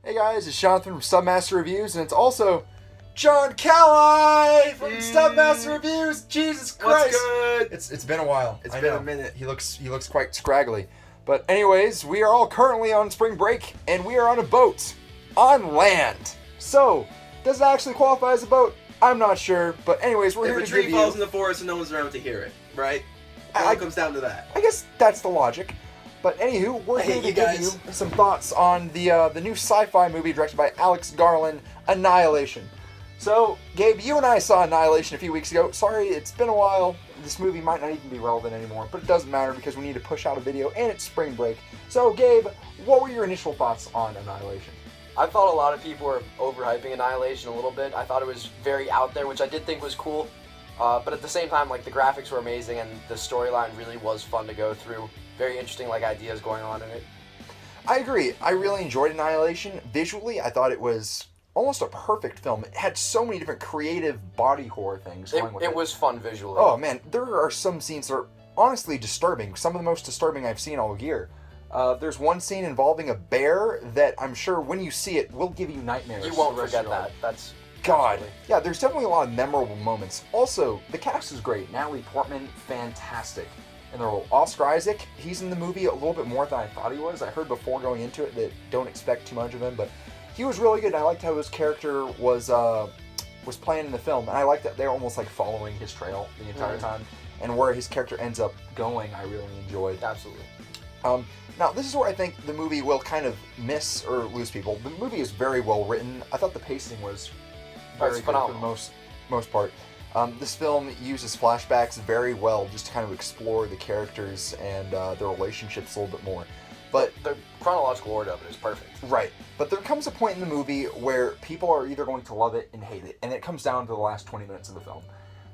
Hey guys, it's Jonathan from Stubmaster Reviews, and it's also John Calli from Stubmaster Reviews. Jesus Christ! What's good? It's been a while. It's been a minute. He looks quite scraggly. But anyways, we are all currently on spring break, and we are on a boat on land. So, does it actually qualify as a boat? I'm not sure. But anyways, we're here to give you... If a tree falls in the forest and no one's around to hear it, right? It all comes down to that. I guess that's the logic. But anywho, we're here to give you some thoughts on the new sci-fi movie directed by Alex Garland, Annihilation. So, Gabe, you and I saw Annihilation a few weeks ago. Sorry, it's been a while. This movie might not even be relevant anymore, but it doesn't matter because we need to push out a video and it's spring break. So, Gabe, what were your initial thoughts on Annihilation? I thought a lot of people were overhyping Annihilation a little bit. I thought it was very out there, which I did think was cool. But at the same time, like, the graphics were amazing and the storyline really was fun to go through. Very interesting, like, ideas going on in it. I agree. I really enjoyed Annihilation. Visually, I thought it was almost a perfect film. It had so many different creative body horror things going with it. It was fun visually. Oh, man. There are some scenes that are honestly disturbing. Some of the most disturbing I've seen all year. There's one scene involving a bear that I'm sure when you see it will give you nightmares. You won't forget that. That's... God. Absolutely. Yeah, there's definitely a lot of memorable moments. Also, the cast is great. Natalie Portman, fantastic. And the role. Oscar Isaac, he's in the movie a little bit more than I thought he was. I heard before going into it that don't expect too much of him, but he was really good. I liked how his character was playing in the film, and I liked that they're almost like following his trail the entire time. And where his character ends up going, I really enjoyed. Absolutely. Now, this is where I think the movie will kind of miss or lose people. The movie is very well written. I thought the pacing was very good for the most part. This film uses flashbacks very well just to kind of explore the characters and their relationships a little bit more. But the chronological order of it is perfect. Right. But there comes a point in the movie where people are either going to love it and hate it, and it comes down to the last 20 minutes of the film.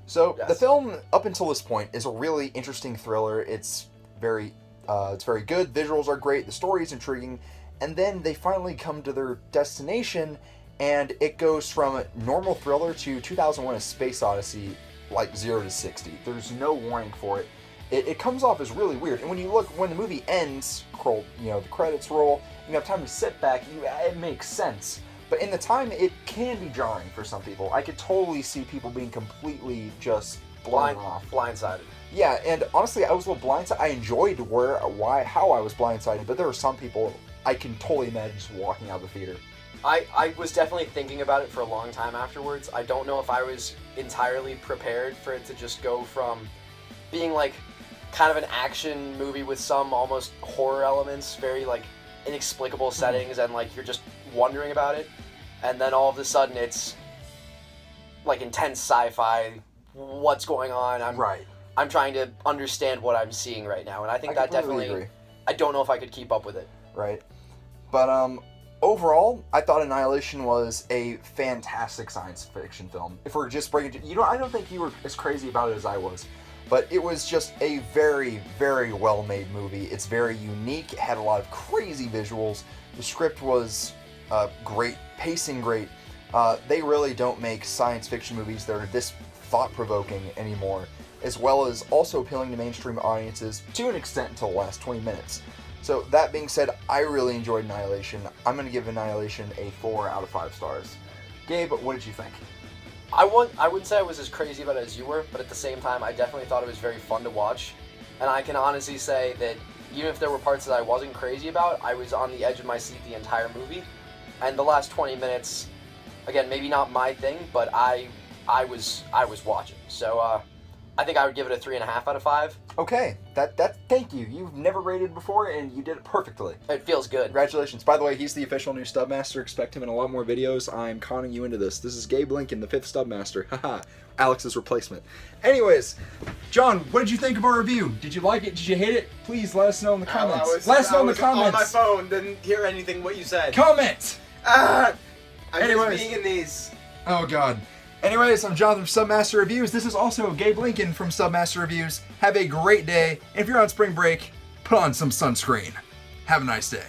So the film, up until this point, is a really interesting thriller. It's very good. Visuals are great. The story is intriguing. And then they finally come to their destination, and it goes from normal thriller to 2001: A Space Odyssey, like 0 to 60. There's no warning for it. It comes off as really weird. And when you look, when the movie ends, the credits roll, you have time to sit back, it makes sense. But in the time, it can be jarring for some people. I could totally see people being completely just blown off. Blindsided. Yeah, and honestly, I was a little blindsided. I enjoyed how I was blindsided, but there were some people I can totally imagine just walking out of the theater. I was definitely thinking about it for a long time afterwards. I don't know if I was entirely prepared for it to just go from being like kind of an action movie with some almost horror elements, very like inexplicable settings, and like you're just wondering about it, and then all of a sudden it's like intense sci-fi. What's going on? I'm trying to understand what I'm seeing right now, and I think that definitely agree. I don't know if I could keep up with it. Right. But overall, I thought Annihilation was a fantastic science fiction film. If we're just breaking it, I don't think you were as crazy about it as I was. But it was just a very, very well-made movie. It's very unique. It had a lot of crazy visuals. The script was great, pacing great. They really don't make science fiction movies that are this thought-provoking anymore, as well as also appealing to mainstream audiences to an extent until the last 20 minutes. So that being said, I really enjoyed Annihilation. I'm going to give Annihilation a 4 out of 5 stars. Gabe, what did you think? I wouldn't say I was as crazy about it as you were, but at the same time, I definitely thought it was very fun to watch. And I can honestly say that even if there were parts that I wasn't crazy about, I was on the edge of my seat the entire movie. And the last 20 minutes, again, maybe not my thing, but I was watching. So I think I would give it a 3.5 out of 5. Okay, thank you. You've never rated before, and you did it perfectly. It feels good. Congratulations. By the way, he's the official new Stubmaster. Expect him in a lot more videos. I'm conning you into this. This is Gabe Lincoln, the 5th Stubmaster. Haha, Alex's replacement. Anyways, John, what did you think of our review? Did you like it? Did you hate it? Please let us know in the comments. Let us know in the comments. On my phone, didn't hear anything what you said. Comment! I'm just being in these. Oh, God. Anyways, I'm Jonathan from Stubmaster Reviews. This is also Gabe Lincoln from Stubmaster Reviews. Have a great day. And if you're on spring break, put on some sunscreen. Have a nice day.